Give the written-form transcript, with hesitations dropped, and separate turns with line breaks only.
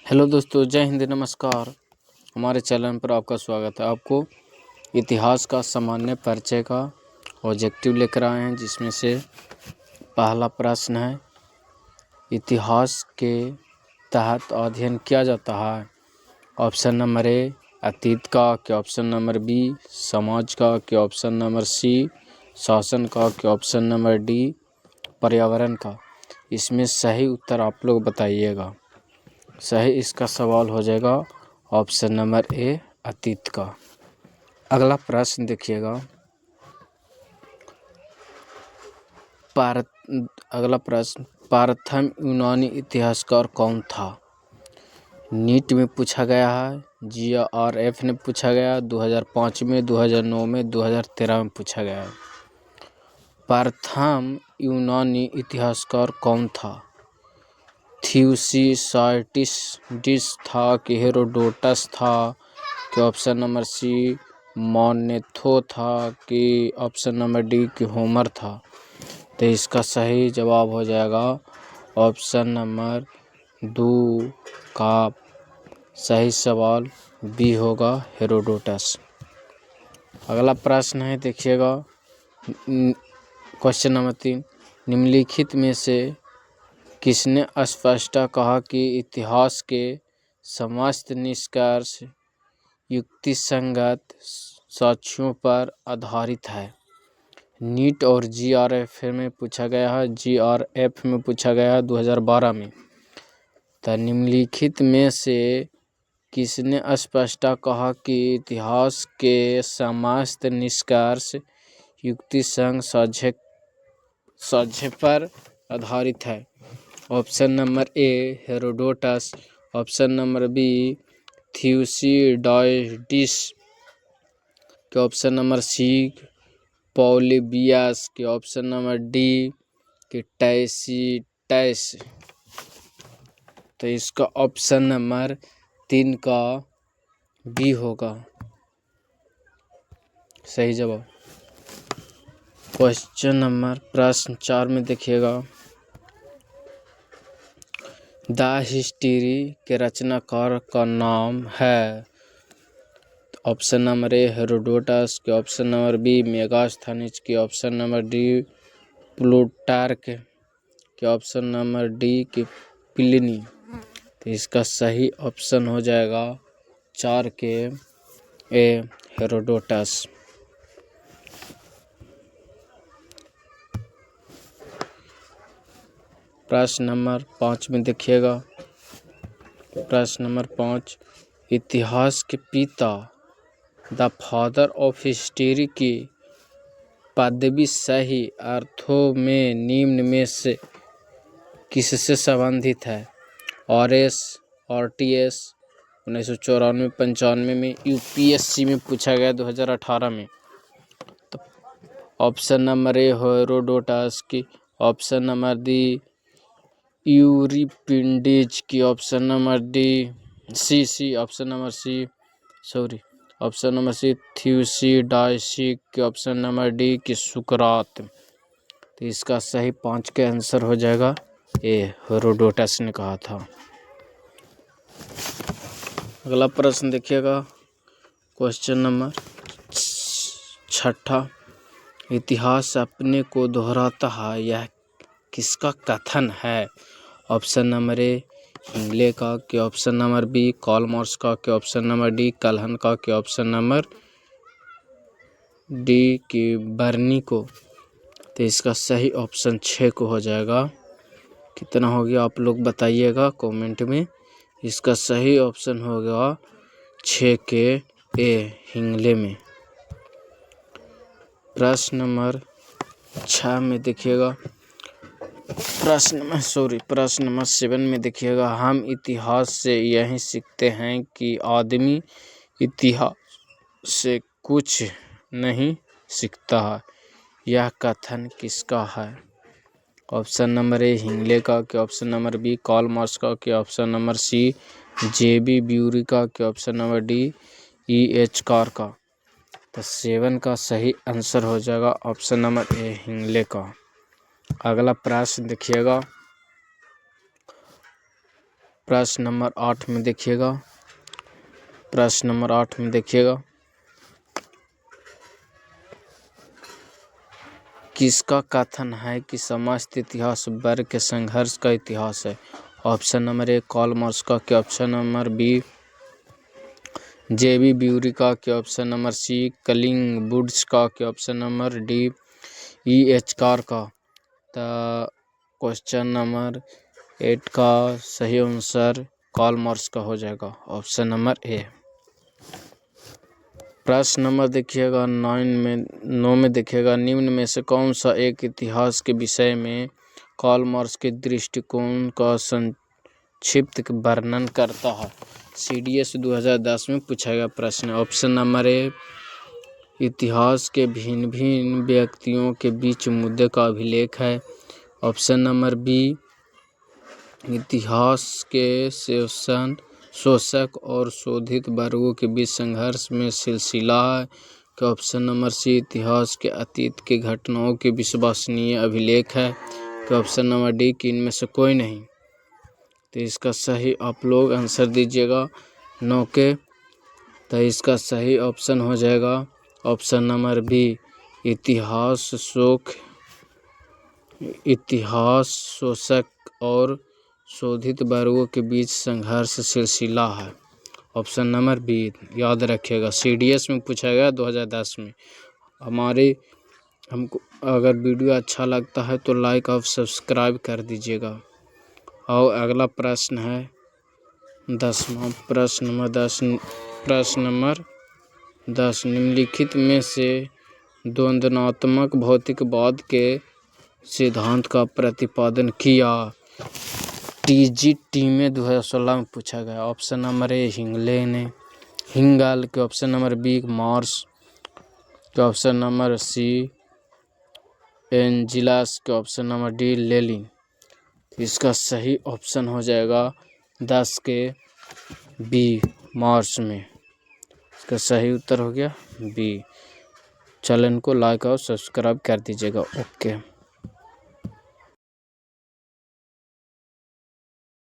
Hello दोस्तों, जय हिंद, नमस्कार। हमारे चैनल पर आपका स्वागत है। आपको इतिहास का सामान्य परिचय का ऑब्जेक्टिव लेकर आए हैं, जिसमें से पहला प्रश्न है, इतिहास के तहत अध्ययन किया जाता है। ऑप्शन नंबर ए अतीत का, क्या ऑप्शन नंबर बी समाज का, क्या ऑप्शन नंबर सी शासन का, क्या ऑप्शन नंबर डी पर्यावरण का। इसमें सही उत्तर आप लोग बताइएगा। सही इसका सवाल हो जाएगा ऑप्शन नंबर ए अतीत का। अगला प्रश्न देखिएगा। अगला प्रश्न, प्रथम यूनानी इतिहासकार कौन था? नीट में पूछा गया है, जीआरएफ ने पूछा गया 2005 में, 2009 में, 2013 में पूछा गया है। प्रथम यूनानी इतिहासकार कौन था? थ्यूसिडाइडिस था कि हेरोडोटस था, कि ऑप्शन नंबर सी मैनेथो था, कि ऑप्शन नंबर डी कि होमर था। तो इसका सही जवाब हो जाएगा ऑप्शन नंबर 2 का सही सवाल बी होगा, हेरोडोटस। अगला प्रश्न है, देखिएगा, क्वेश्चन नंबर 3, निम्नलिखित में से किसने स्पष्ट कहा कि इतिहास के समस्त निष्कर्ष युक्तिसंगत साक्ष्यों पर आधारित है? नीट और जीआरएफ में पूछा गया है, जीआरएफ में पूछा गया है 2012 में। तो निम्नलिखित में से किसने स्पष्ट कहा कि इतिहास के समस्त निष्कर्ष युक्तिसंग साक्ष्य पर आधारित है? Option number A Herodotus, option number B Thucydides, के ऑप्शन नंबर सी पॉलीबियस, के ऑप्शन नंबर डी कि टैसीटस। तो इसका ऑप्शन नंबर 3 का बी होगा सही जवाब। प्रश्न 4 में देखिएगा, द हिस्ट्री के रचनाकार का नाम है? ऑप्शन नंबर ए हेरोडोटस, के ऑप्शन नंबर बी मेगास्थनीज, के ऑप्शन नंबर डी प्लूटार्क, के ऑप्शन नंबर डी कि प्लिनी। तो इसका सही ऑप्शन हो जाएगा 4 के ए हेरोडोटस। प्रश्न नंबर 5 में देखिएगा। प्रश्न नंबर 5, इतिहास के पिता द फादर ऑफ हिस्ट्री की पदवी सही अर्थों में निम्न में से किससे संबंधित है? आरएस, आरटीएस 1994-95 में, यूपीएससी में पूछा गया 2018 में। तो ऑप्शन नंबर ए हेरोडोटस की, ऑप्शन नंबर डी यूरिपिडेज की, option number D option number C Thucydides, के ऑप्शन नंबर डी कि सुकरात। तो इसका सही 5 के आंसर हो जाएगा ए हेरोडोटस ने कहा था। अगला प्रश्न देखिएगा, क्वेश्चन नंबर 6, इतिहास अपने को दोहराता है, यह किसका कथन है? ऑप्शन नंबर ए हिंगले का, के option number B Karl Marx का, के ऑप्शन नंबर डी कल्हन का, के ऑप्शन नंबर डी की बर्नी को। तो इसका सही ऑप्शन 6 को हो जाएगा। कितना हो गया आप लोग बताइएगा कमेंट में। इसका सही ऑप्शन होगा 6 के ए हिंगले में। प्रश्न नंबर 6 में देखिएगा, प्रश्न नंबर 7 में देखिएगा, हम इतिहास से यही सीखते हैं कि आदमी इतिहास से कुछ नहीं सीखता है, यह कथन किसका है? ऑप्शन नंबर ए हिंगले का, के option number B Karl Marx का, के option number C JB Bury का, के option number D H Carr का। तो 7 का सही आंसर हो जाएगा ऑप्शन नंबर ए हिंगले का। अगला प्रश्न देखिएगा, प्रश्न नंबर 8 में देखिएगा। प्रश्न नंबर 8 में देखिएगा, किसका कथन है कि समस्त इतिहास वर्ग के संघर्ष का इतिहास है? Option number A Karl Marx का, के option number B JB Bury का, के ऑप्शन नंबर सी कलिंगवुड्स का, के option number D EH Carr का। तो क्वेश्चन नंबर 8 का सही आंसर कार्ल मार्क्स का हो जाएगा, ऑप्शन नंबर ए। प्रश्न नंबर देखिएगा 9 में देखिएगा, निम्न में से कौन सा एक इतिहास के विषय में कार्ल मार्क्स के दृष्टिकोण का संक्षिप्त वर्णन करता है? CDS 2010 में पूछा गया प्रश्न। ऑप्शन नंबर ए इतिहास के भिन्न भिन्न व्यक्तियों के बीच मुद्दे का अभिलेख है। ऑप्शन नंबर बी इतिहास के शोषक और शोधित वर्गों के बीच संघर्ष में सिलसिला है। कि ऑप्शन नंबर सी इतिहास के अतीत की घटनाओं के विश्वसनीय अभिलेख है। कि ऑप्शन नंबर डी कि इनमें से कोई नहीं। तो इसका सही आप लोग आंसर दीजिएगा 9 के। तो इसका सही ऑप्शन हो जाएगा ऑप्शन नंबर बी इतिहास शोषक और शोधित वर्गों के बीच संघर्ष सिलसिला है। ऑप्शन नंबर बी याद रखिएगा, CDS में पूछा गया 2010 में। हमको अगर वीडियो अच्छा लगता है तो लाइक और सब्सक्राइब कर दीजिएगा। और अगला प्रश्न है 10वां प्रश्न नंबर 10 निम्नलिखित में से द्वंद्वात्मक भौतिकवाद के सिद्धांत का प्रतिपादन किया? TGT में 2016 में पूछा गया। ऑप्शन नंबर ए हिंगल, के ऑप्शन नंबर बी मार्स, के ऑप्शन नंबर सी एंजिलस, के ऑप्शन नंबर डी लेनिन। इसका सही ऑप्शन हो जाएगा 10 के बी मार्च में। इसका सही उत्तर हो गया बी। चैनल को लाइक और सब्सक्राइब कर दीजिएगा। ओके।